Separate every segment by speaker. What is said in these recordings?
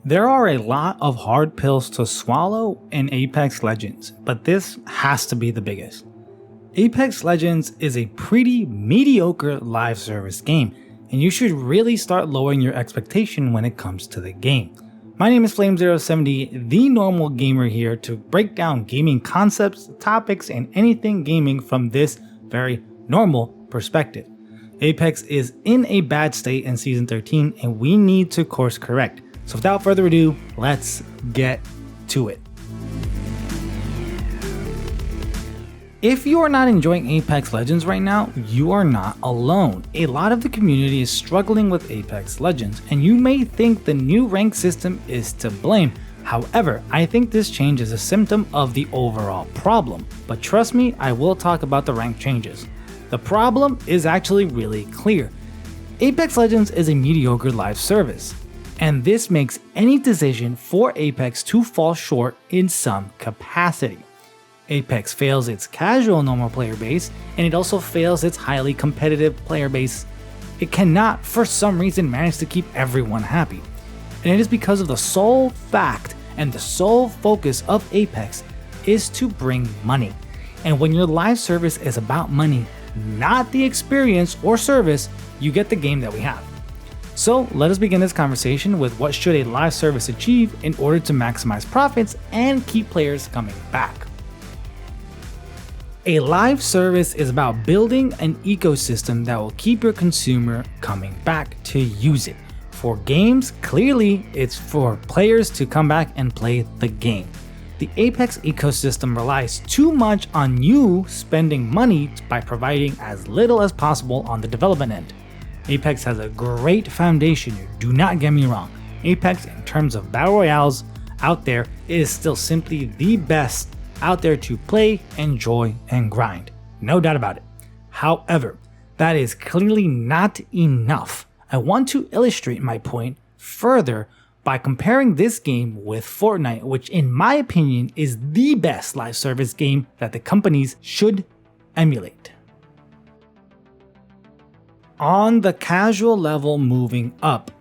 Speaker 1: There are a lot of hard pills to swallow in Apex Legends, but this has to be the biggest. Apex Legends is a pretty mediocre live service game, and you should really start lowering your expectation when it comes to the game. My name is Flame070, the normal gamer here to break down gaming concepts, topics, and anything gaming from this very normal perspective. Apex is in a bad state in Season 13 and we need to course correct. So without further ado, let's get to it. If you are not enjoying Apex Legends right now, you are not alone. A lot of the community is struggling with Apex Legends, and you may think the new rank system is to blame. However, I think this change is a symptom of the overall problem. But trust me, I will talk about the rank changes. The problem is actually really clear. Apex Legends is a mediocre live service, and this makes any decision for Apex to fall short in some capacity. Apex fails its casual normal player base, and it also fails its highly competitive player base. It cannot, for some reason, manage to keep everyone happy. And it is because of the sole fact and the sole focus of Apex is to bring money. And when your live service is about money, not the experience or service, you get the game that we have. So let us begin this conversation with what should a live service achieve in order to maximize profits and keep players coming back. A live service is about building an ecosystem that will keep your consumer coming back to use it. For games, clearly it's for players to come back and play the game. The Apex ecosystem relies too much on you spending money by providing as little as possible on the development end. Apex has a great foundation, do not get me wrong. Apex, in terms of battle royales out there, is still simply the best out there to play, enjoy, and grind. No doubt about it. However, that is clearly not enough. I want to illustrate my point further by comparing this game with Fortnite, which in my opinion is the best live service game that the companies should emulate. On the casual level moving up,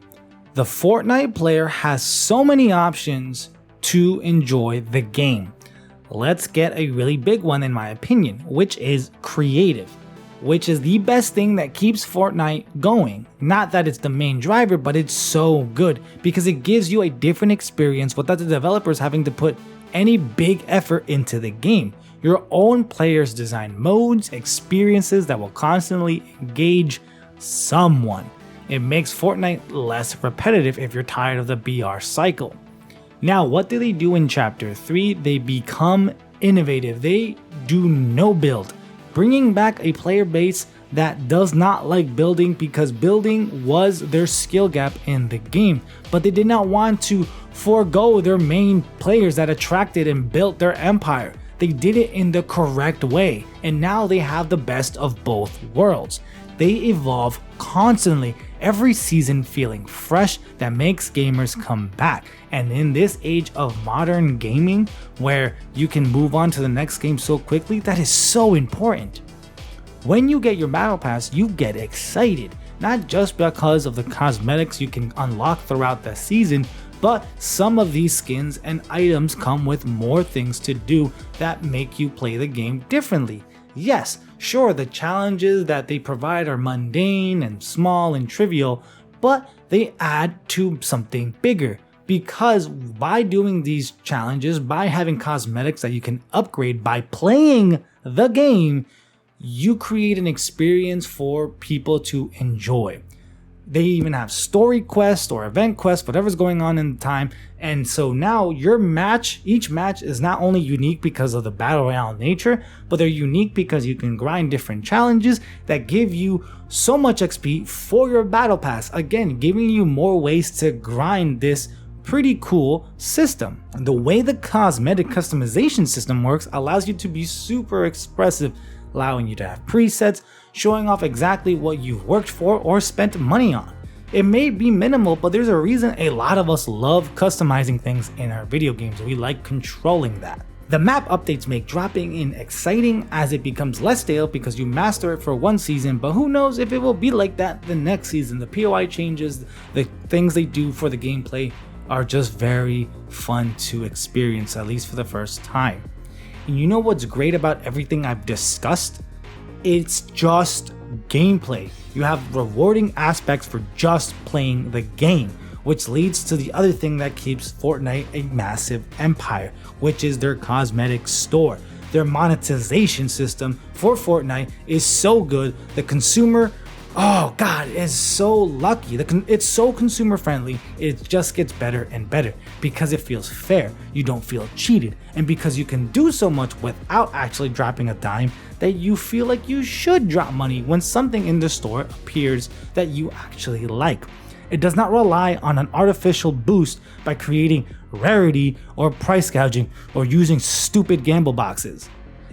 Speaker 1: the Fortnite player has so many options to enjoy the game. Let's get a really big one in my opinion, which is creative, which is the best thing that keeps Fortnite going. Not that it's the main driver, but it's so good because it gives you a different experience without the developers having to put any big effort into the game. Your own players design modes, experiences that will constantly engage someone. It makes Fortnite less repetitive if you're tired of the BR cycle. Now, what do they do in Chapter 3? They become innovative. They do no build, bringing back a player base that does not like building because building was their skill gap in the game. But they did not want to forego their main players that attracted and built their empire. They did it in the correct way, and now they have the best of both worlds. They evolve constantly, every season feeling fresh that makes gamers come back. And in this age of modern gaming, where you can move on to the next game so quickly, that is so important. When you get your battle pass, you get excited, not just because of the cosmetics you can unlock throughout the season, but some of these skins and items come with more things to do that make you play the game differently. Yes, sure, the challenges that they provide are mundane and small and trivial, but they add to something bigger. Because by doing these challenges, by having cosmetics that you can upgrade by playing the game, you create an experience for people to enjoy. They even have story quests or event quests, whatever's going on in the time. And so now your match, each match is not only unique because of the battle royale nature, but they're unique because you can grind different challenges that give you so much XP for your battle pass. Again, giving you more ways to grind this pretty cool system. The way the cosmetic customization system works allows you to be super expressive, allowing you to have presets, showing off exactly what you've worked for or spent money on. It may be minimal, but there's a reason a lot of us love customizing things in our video games. We like controlling that. The map updates make dropping in exciting as it becomes less stale because you master it for one season, but who knows if it will be like that the next season. The POI changes, the things they do for the gameplay are just very fun to experience, at least for the first time. And you know what's great about everything I've discussed? It's just gameplay. You have rewarding aspects for just playing the game, which leads to the other thing that keeps Fortnite a massive empire, which is their cosmetic store. Their monetization system for Fortnite is so good. The consumer, oh god, is so lucky. It's so consumer friendly. It just gets better and better because it feels fair. You don't feel cheated, and because you can do so much without actually dropping a dime, that you feel like you should drop money when something in the store appears that you actually like. It does not rely on an artificial boost by creating rarity or price gouging or using stupid gamble boxes.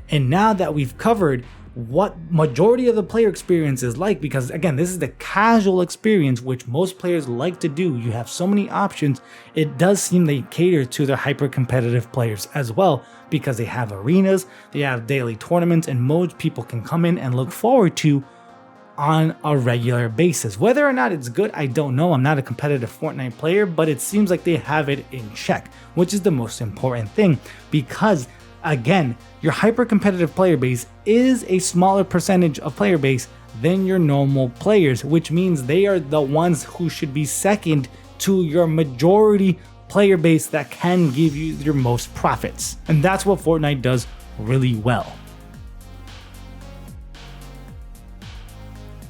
Speaker 1: And now that we've covered what majority of the player experience is like, because again, this is the casual experience which most players like to do, you have so many options, it does seem they cater to their hyper competitive players as well, because they have arenas, they have daily tournaments and modes people can come in and look forward to on a regular basis. Whether or not it's good, I don't know. I'm not a competitive Fortnite player, but it seems like they have it in check, which is the most important thing, because again, your hyper competitive player base is a smaller percentage of player base than your normal players, which means they are the ones who should be second to your majority player base that can give you your most profits. And that's what Fortnite does really well.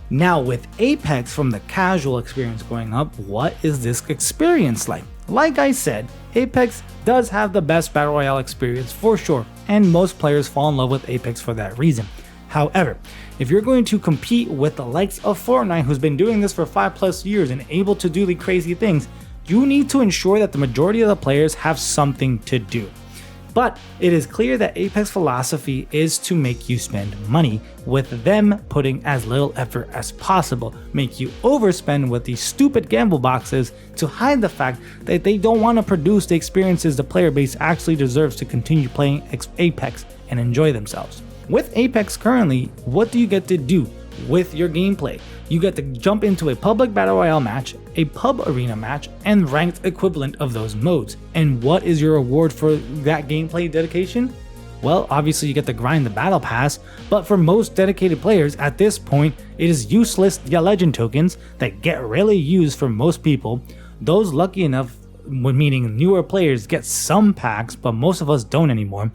Speaker 1: Now with Apex from the casual experience going up, what is this experience like? Like I said, Apex does have the best Battle Royale experience for sure, and most players fall in love with Apex for that reason. However, if you're going to compete with the likes of Fortnite, who's been doing this for 5+ years and able to do the crazy things, you need to ensure that the majority of the players have something to do. But it is clear that Apex philosophy is to make you spend money, with them putting as little effort as possible, make you overspend with these stupid gamble boxes to hide the fact that they don't want to produce the experiences the player base actually deserves to continue playing Apex and enjoy themselves. With Apex currently, what do you get to do with your gameplay? You get to jump into a public battle royale match, a pub arena match, and ranked equivalent of those modes. And what is your reward for that gameplay dedication? Well, obviously you get to grind the battle pass, but for most dedicated players at this point, it is useless legend tokens that get rarely used for most people. Those lucky enough, meaning newer players, get some packs, but most of us don't anymore.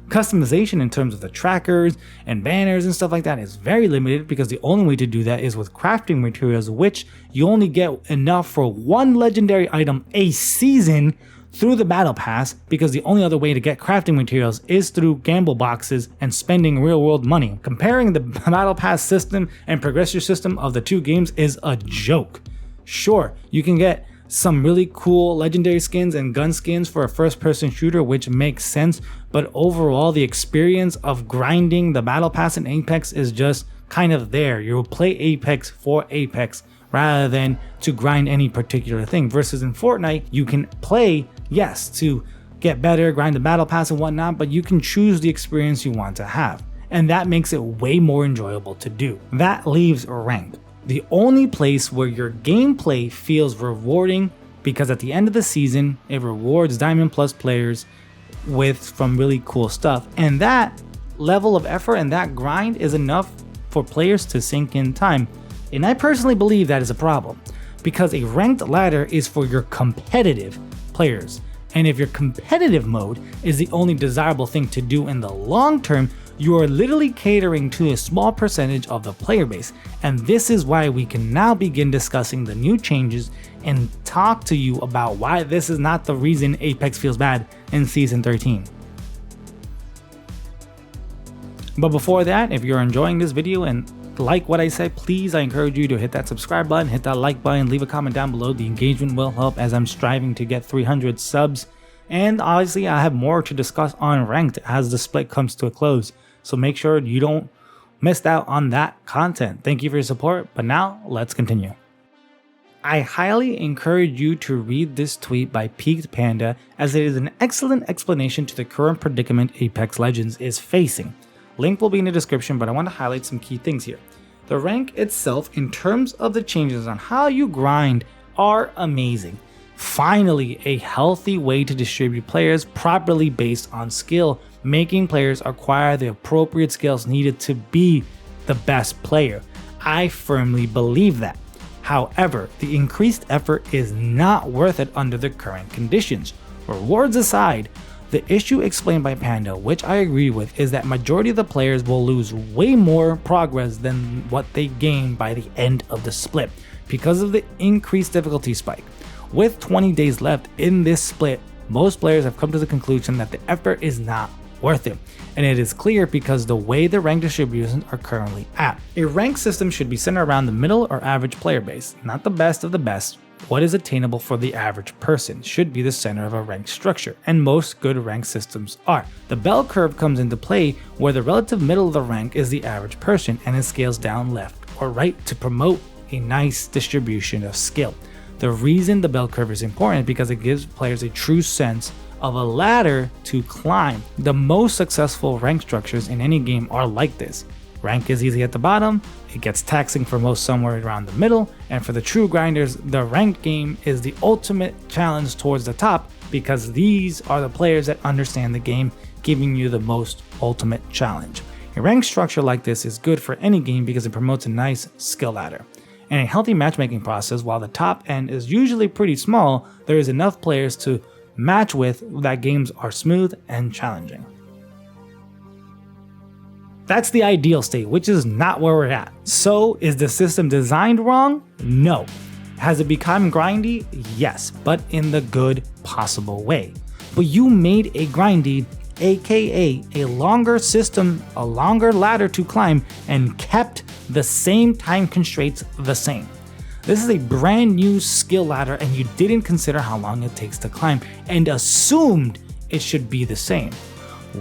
Speaker 1: Customization in terms of the trackers and banners and stuff like that is very limited, because the only way to do that is with crafting materials, which you only get enough for one legendary item a season through the battle pass, because the only other way to get crafting materials is through gamble boxes and spending real world money. Comparing the battle pass system and progressor system of the two games is a joke. Sure, you can get some really cool legendary skins and gun skins for a first-person shooter, which makes sense, but overall the experience of grinding the battle pass in Apex is just kind of there. You'll play Apex for Apex rather than to grind any particular thing, versus in Fortnite you can play, yes, to get better, grind the battle pass and whatnot, but you can choose the experience you want to have, and that makes it way more enjoyable to do. That leaves ranked, the only place where your gameplay feels rewarding, because at the end of the season it rewards Diamond Plus players from really cool stuff, and that level of effort and that grind is enough for players to sink in time. And I personally believe that is a problem, because a ranked ladder is for your competitive players, and if your competitive mode is the only desirable thing to do in the long term, you are literally catering to a small percentage of the player base. And this is why we can now begin discussing the new changes and talk to you about why this is not the reason Apex feels bad in Season 13. But before that, if you're enjoying this video and like what I said, please, I encourage you to hit that subscribe button, hit that like button, leave a comment down below. The engagement will help as I'm striving to get 300 subs. And obviously I have more to discuss on ranked as the split comes to a close. So make sure you don't miss out on that content. Thank you for your support, but now let's continue. I highly encourage you to read this tweet by PeakedPanda, as it is an excellent explanation to the current predicament Apex Legends is facing. Link will be in the description, but I want to highlight some key things here. The rank itself, in terms of the changes on how you grind, are amazing. Finally, a healthy way to distribute players properly based on skill, making players acquire the appropriate skills needed to be the best player. I firmly believe that. However, the increased effort is not worth it under the current conditions. Rewards aside, the issue explained by Panda, which I agree with, is that majority of the players will lose way more progress than what they gain by the end of the split because of the increased difficulty spike. With 20 days left in this split, most players have come to the conclusion that the effort is not worth it, and it is clear because the way the rank distributions are currently at. A rank system should be centered around the middle or average player base, not the best of the best. What is attainable for the average person should be the center of a rank structure, and most good rank systems are. The bell curve comes into play where the relative middle of the rank is the average person, and it scales down left or right to promote a nice distribution of skill. The reason the bell curve is important is because it gives players a true sense of a ladder to climb. The most successful rank structures in any game are like this. Rank is easy at the bottom, it gets taxing for most somewhere around the middle, and for the true grinders, the ranked game is the ultimate challenge towards the top because these are the players that understand the game, giving you the most ultimate challenge. A rank structure like this is good for any game because it promotes a nice skill ladder. In a healthy matchmaking process, while the top end is usually pretty small, there is enough players to match with that games are smooth and challenging. That's the ideal state, which is not where we're at. So, is the system designed wrong? No. Has it become grindy? Yes, but in the good possible way. But you made a grindy, aka a longer system, a longer ladder to climb, and kept the same time constraints the same. This is a brand new skill ladder and you didn't consider how long it takes to climb and assumed it should be the same.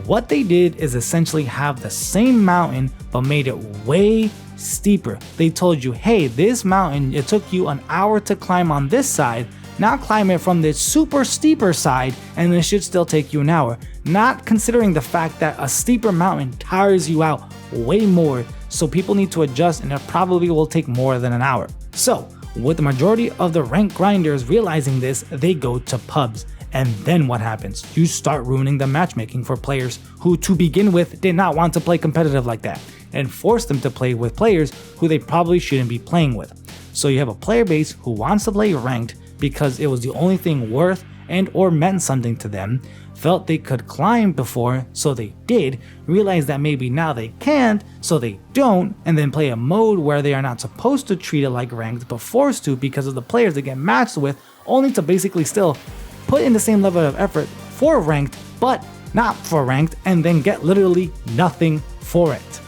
Speaker 1: What they did is essentially have the same mountain but made it way steeper. They told you, hey, this mountain, it took you an hour to climb on this side, now climb it from this super steeper side and it should still take you an hour. Not considering the fact that a steeper mountain tires you out way more, so people need to adjust and it probably will take more than an hour. So, with the majority of the rank grinders realizing this, they go to pubs. And then what happens? You start ruining the matchmaking for players who to begin with did not want to play competitive like that, and force them to play with players who they probably shouldn't be playing with. So you have a player base who wants to play ranked because it was the only thing worth and or meant something to them, felt they could climb before, so they did, realize that maybe now they can't, so they don't, and then play a mode where they are not supposed to treat it like ranked but forced to because of the players they get matched with, only to basically still put in the same level of effort for ranked but not for ranked and then get literally nothing for it.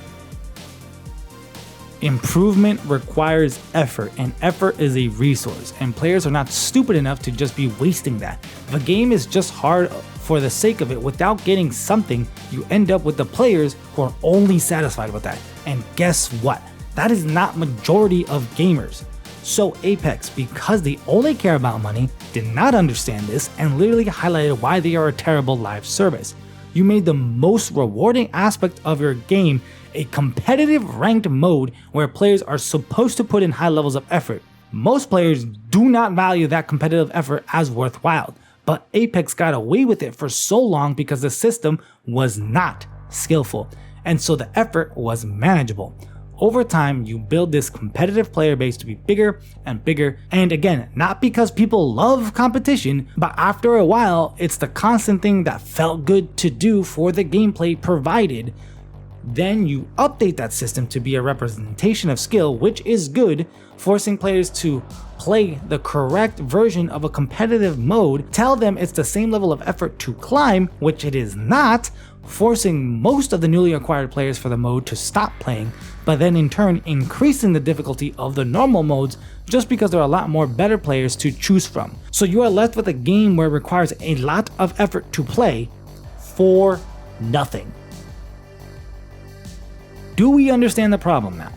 Speaker 1: Improvement requires effort, and effort is a resource, and players are not stupid enough to just be wasting that. If a game is just hard for the sake of it without getting something, you end up with the players who are only satisfied with that. And guess what? That is not majority of gamers. So Apex, because they only care about money, did not understand this and literally highlighted why they are a terrible live service. You made the most rewarding aspect of your game a competitive ranked mode where players are supposed to put in high levels of effort. Most players do not value that competitive effort as worthwhile, but Apex got away with it for so long because the system was not skillful, and so the effort was manageable. Over time, you build this competitive player base to be bigger and bigger, and again, not because people love competition, but after a while, it's the constant thing that felt good to do for the gameplay provided. Then you update that system to be a representation of skill, which is good, forcing players to play the correct version of a competitive mode, tell them it's the same level of effort to climb, which it is not, forcing most of the newly acquired players for the mode to stop playing, but then in turn increasing the difficulty of the normal modes just because there are a lot more better players to choose from. So you are left with a game where it requires a lot of effort to play for nothing. Do we understand the problem now?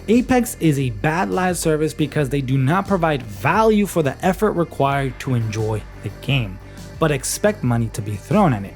Speaker 1: Apex is a bad live service because they do not provide value for the effort required to enjoy the game, but expect money to be thrown at it.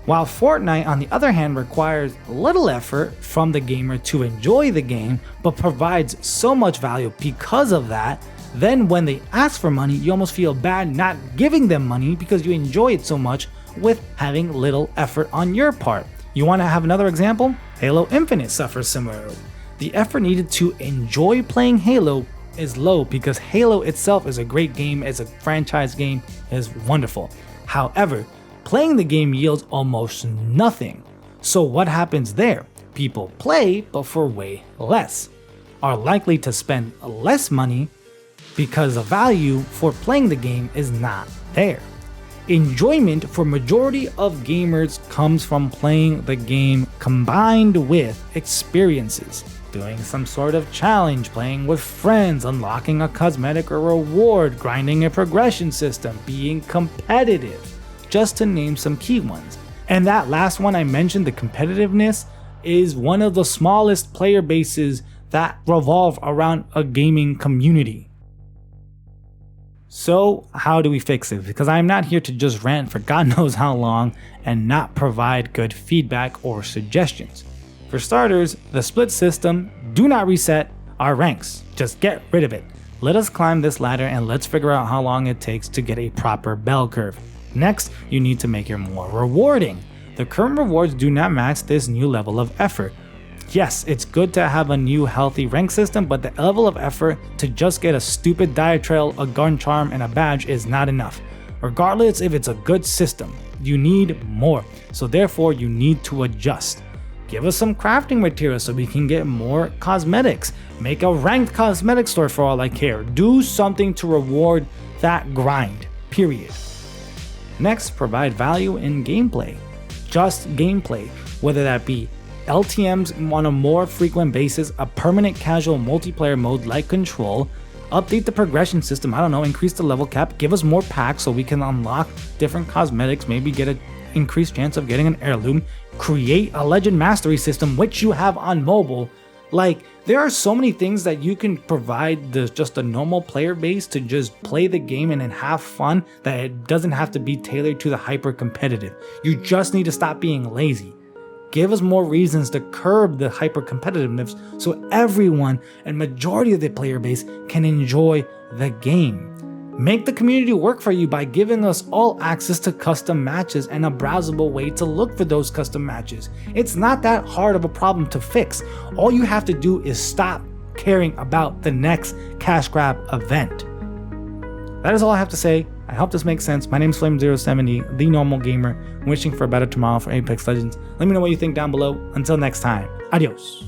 Speaker 1: While Fortnite, on the other hand, requires little effort from the gamer to enjoy the game, but provides so much value because of that, Then when they ask for money, you almost feel bad not giving them money because you enjoy it so much with having little effort on your part. You want to have another example? Halo Infinite suffers similarly. The effort needed to enjoy playing Halo is low because Halo itself is a great game, as a franchise game, is wonderful. However, playing the game yields almost nothing. So what happens there? People play, but for way less, are likely to spend less money because the value for playing the game is not there. Enjoyment for majority of gamers comes from playing the game combined with experiences. Doing some sort of challenge, playing with friends, unlocking a cosmetic or reward, grinding a progression system, being competitive, just to name some key ones. And that last one I mentioned, the competitiveness, is one of the smallest player bases that revolve around a gaming community. So how do we fix it? Because I'm not here to just rant for God knows how long and not provide good feedback or suggestions. For starters, the split system, do not reset our ranks, just get rid of it. Let us climb this ladder and let's figure out how long it takes to get a proper bell curve. Next, you need to make it more rewarding. The current rewards do not match this new level of effort. Yes, it's good to have a new healthy rank system, but the level of effort to just get a stupid diet trail, a gun charm, and a badge is not enough. Regardless if it's a good system, you need more. So therefore, you need to adjust. Give us some crafting materials so we can get more cosmetics. Make a ranked cosmetic store for all I care. Do something to reward that grind, period. Next, provide value in gameplay. Just gameplay, whether that be LTMs on a more frequent basis, a permanent casual multiplayer mode like Control, update the progression system, I don't know, increase the level cap, give us more packs so we can unlock different cosmetics, maybe get an increased chance of getting an heirloom, create a legend mastery system, which you have on mobile. Like, there are so many things that you can provide just a normal player base to just play the game and then have fun, that it doesn't have to be tailored to the hyper competitive. You just need to stop being lazy. Give us more reasons to curb the hyper competitiveness so everyone and majority of the player base can enjoy the game. Make the community work for you by giving us all access to custom matches and a browsable way to look for those custom matches. It's not that hard of a problem to fix. All you have to do is stop caring about the next cash grab event. That is all I have to say. I hope this makes sense. My name is Flame070, the normal gamer, wishing for a better tomorrow for Apex Legends. Let me know what you think down below. Until next time, adios.